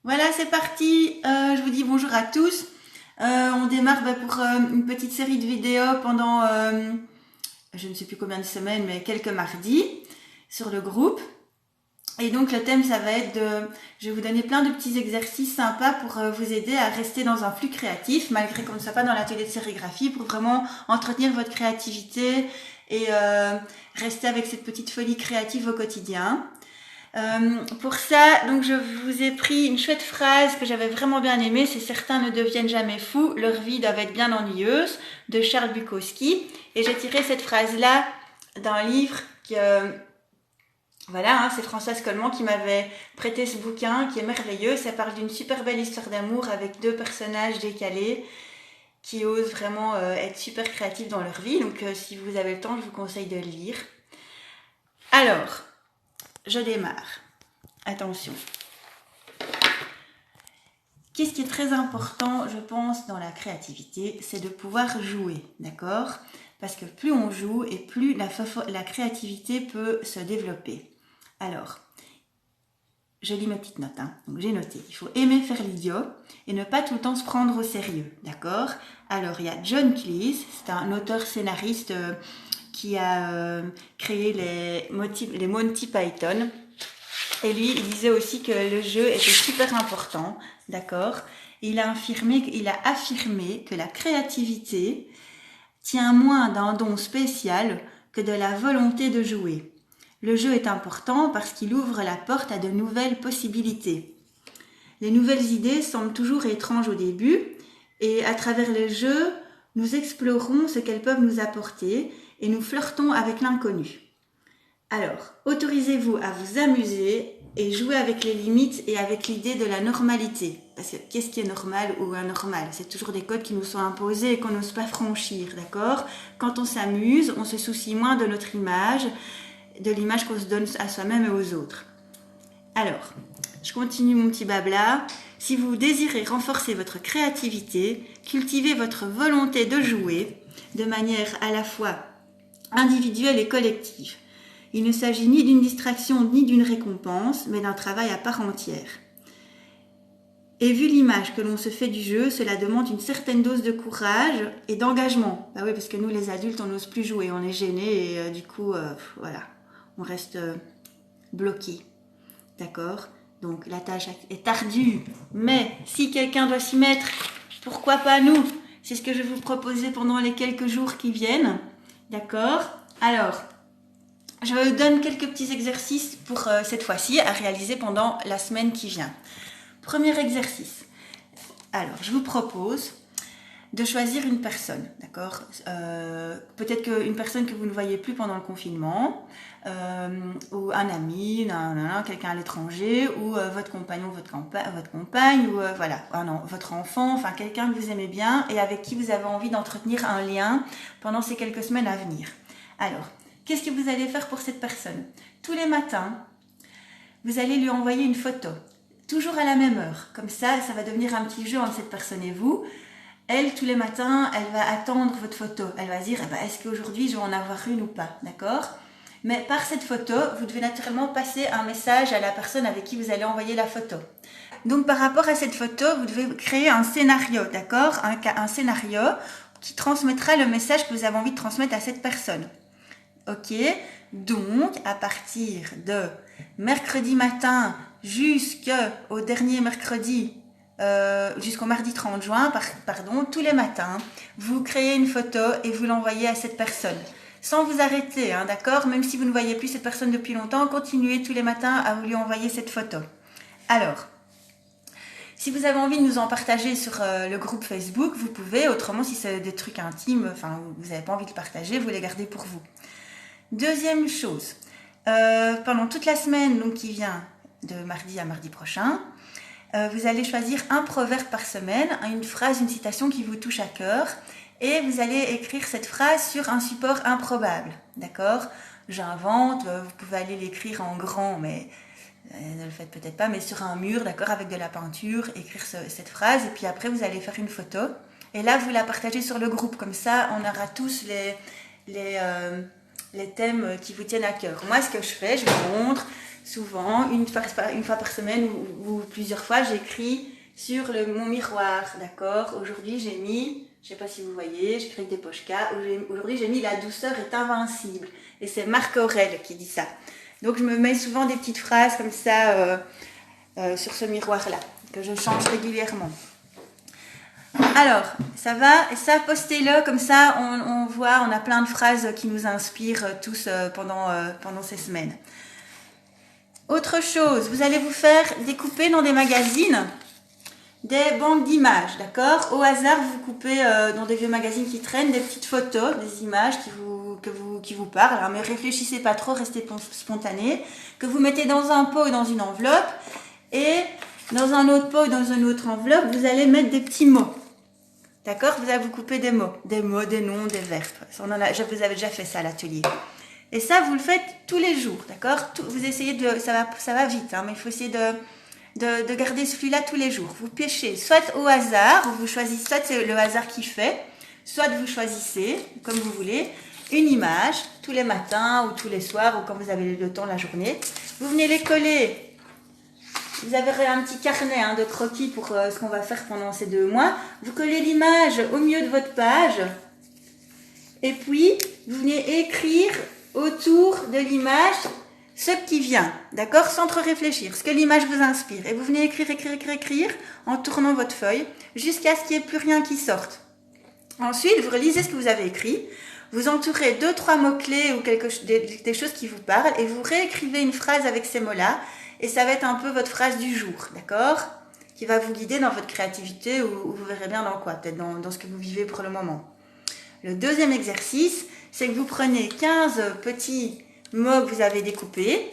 Voilà, c'est parti. Je vous dis bonjour à tous. On démarre pour une petite série de vidéos pendant, je ne sais plus combien de semaines, mais quelques mardis sur le groupe. Et donc le thème, ça va être je vais vous donner plein de petits exercices sympas pour vous aider à rester dans un flux créatif, malgré qu'on ne soit pas dans l'atelier de sérigraphie, pour vraiment entretenir votre créativité et rester avec cette petite folie créative au quotidien. Pour ça, donc je vous ai pris une chouette phrase que j'avais vraiment bien aimée, c'est certains ne deviennent jamais fous, leur vie doit être bien ennuyeuse, de Charles Bukowski. Et j'ai tiré cette phrase-là d'un livre voilà, c'est Françoise Coleman qui m'avait prêté ce bouquin qui est merveilleux. Ça parle d'une super belle histoire d'amour avec deux personnages décalés qui osent vraiment être super créatifs dans leur vie. Donc si vous avez le temps, je vous conseille de le lire. Alors, je démarre. Attention. Qu'est-ce qui est très important, je pense, dans la créativité, c'est de pouvoir jouer, d'accord? Parce que plus on joue et plus la créativité peut se développer. Alors, je lis mes petites notes, Donc j'ai noté, il faut aimer faire l'idiot et ne pas tout le temps se prendre au sérieux, d'accord? Alors, il y a John Cleese, c'est un auteur-scénariste qui a créé les Monty Python. Et lui, il disait aussi que le jeu était super important, d'accord? Il a affirmé que la créativité tient moins d'un don spécial que de la volonté de jouer. Le jeu est important parce qu'il ouvre la porte à de nouvelles possibilités. Les nouvelles idées semblent toujours étranges au début, et à travers le jeu, nous explorons ce qu'elles peuvent nous apporter et nous flirtons avec l'inconnu. Alors, autorisez-vous à vous amuser et jouer avec les limites et avec l'idée de la normalité. Parce que qu'est-ce qui est normal ou anormal? C'est toujours des codes qui nous sont imposés et qu'on n'ose pas franchir, d'accord? Quand on s'amuse, on se soucie moins de notre image, de l'image qu'on se donne à soi-même et aux autres. Alors, je continue mon petit blabla. Si vous désirez renforcer votre créativité, cultivez votre volonté de jouer de manière à la fois individuelle et collective. Il ne s'agit ni d'une distraction ni d'une récompense, mais d'un travail à part entière. Et vu l'image que l'on se fait du jeu, cela demande une certaine dose de courage et d'engagement. Bah oui, parce que nous, les adultes, on n'ose plus jouer, on est gênés et du coup, voilà, on reste bloqué. D'accord? Donc la tâche est ardue, mais si quelqu'un doit s'y mettre, pourquoi pas nous? C'est ce que je vais vous proposer pendant les quelques jours qui viennent. D'accord? Alors, je vous donne quelques petits exercices pour cette fois-ci à réaliser pendant la semaine qui vient. Premier exercice. Alors, je vous propose de choisir une personne, d'accord? Peut-être qu'une personne que vous ne voyez plus pendant le confinement, ou un ami, quelqu'un à l'étranger, ou votre compagnon, votre compagne, ou voilà, votre enfant, enfin quelqu'un que vous aimez bien et avec qui vous avez envie d'entretenir un lien pendant ces quelques semaines à venir. Alors, qu'est-ce que vous allez faire pour cette personne? Tous les matins, vous allez lui envoyer une photo, toujours à la même heure. Comme ça va devenir un petit jeu entre cette personne et vous. Elle, tous les matins, elle va attendre votre photo. Elle va dire, est-ce qu'aujourd'hui, je vais en avoir une ou pas, d'accord? Mais par cette photo, vous devez naturellement passer un message à la personne avec qui vous allez envoyer la photo. Donc, par rapport à cette photo, vous devez créer un scénario, d'accord? Un scénario qui transmettra le message que vous avez envie de transmettre à cette personne. Ok? Donc, à partir de mercredi matin jusqu'au dernier mercredi, jusqu'au mardi 30 juin, tous les matins, vous créez une photo et vous l'envoyez à cette personne. Sans vous arrêter, d'accord? Même si vous ne voyez plus cette personne depuis longtemps, continuez tous les matins à vous lui envoyer cette photo. Alors, si vous avez envie de nous en partager sur le groupe Facebook, vous pouvez. Autrement, si c'est des trucs intimes, vous n'avez pas envie de partager, vous les gardez pour vous. Deuxième chose, pendant toute la semaine donc, qui vient de mardi à mardi prochain, vous allez choisir un proverbe par semaine, une phrase, une citation qui vous touche à cœur, et vous allez écrire cette phrase sur un support improbable, d'accord? J'invente, vous pouvez aller l'écrire en grand, mais ne le faites peut-être pas, mais sur un mur, d'accord, avec de la peinture, écrire cette phrase, et puis après vous allez faire une photo, et là vous la partagez sur le groupe, comme ça on aura tous les thèmes qui vous tiennent à cœur. Moi, ce que je fais, je vous montre, souvent, une fois par semaine ou plusieurs fois, j'écris sur mon miroir, d'accord? Aujourd'hui, j'ai mis, je sais pas si vous voyez, j'écris avec des pochkas. Aujourd'hui, j'ai mis la douceur est invincible. Et c'est Marc Aurèle qui dit ça. Donc, je me mets souvent des petites phrases comme ça sur ce miroir-là, que je change régulièrement. Alors, ça va, et ça, postez-le, comme ça, on voit, on a plein de phrases qui nous inspirent tous pendant ces semaines. Autre chose, vous allez vous faire découper dans des magazines des banques d'images, d'accord? Au hasard, vous coupez dans des vieux magazines qui traînent des petites photos, des images qui vous parlent. Alors, mais réfléchissez pas trop, restez spontané. Que vous mettez dans un pot ou dans une enveloppe. Et dans un autre pot ou dans une autre enveloppe, vous allez mettre des petits mots. D'accord? Vous allez vous couper des mots, des noms, des verbes. Vous avez déjà fait ça à l'atelier. Et ça, vous le faites tous les jours, d'accord? Vous essayez ça va vite, hein, mais il faut essayer de garder ce flux-là tous les jours. Vous piochez soit au hasard, ou vous choisissez, soit c'est le hasard qui fait, soit vous choisissez, comme vous voulez, une image tous les matins ou tous les soirs ou quand vous avez le temps la journée. Vous venez les coller. Vous avez un petit carnet de croquis pour ce qu'on va faire pendant ces 2 mois. Vous collez l'image au milieu de votre page. Et puis, vous venez écrire autour de l'image ce qui vient, d'accord? Sans trop réfléchir, ce que l'image vous inspire. Et vous venez écrire en tournant votre feuille jusqu'à ce qu'il n'y ait plus rien qui sorte. Ensuite, vous relisez ce que vous avez écrit. Vous entourez 2-3 mots-clés ou des choses qui vous parlent et vous réécrivez une phrase avec ces mots-là. Et ça va être un peu votre phrase du jour, d'accord? Qui va vous guider dans votre créativité ou vous verrez bien dans quoi, peut-être dans ce que vous vivez pour le moment. Le deuxième exercice, c'est que vous prenez 15 petits mots que vous avez découpés,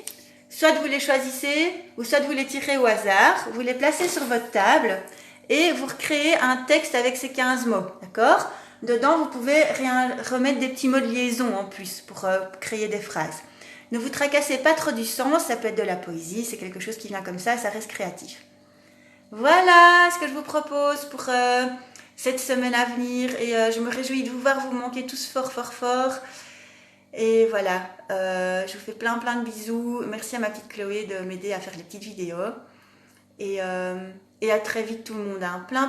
soit vous les choisissez ou soit vous les tirez au hasard, vous les placez sur votre table et vous recréez un texte avec ces 15 mots, d'accord? Dedans, vous pouvez remettre des petits mots de liaison en plus pour créer des phrases. Ne vous tracassez pas trop du sens, ça peut être de la poésie, c'est quelque chose qui vient comme ça reste créatif. Voilà ce que je vous propose pour cette semaine à venir et je me réjouis de vous voir, vous manquez tous fort fort fort. Et voilà, je vous fais plein de bisous. Merci à ma petite Chloé de m'aider à faire des petites vidéos. Et à très vite tout le monde. Plein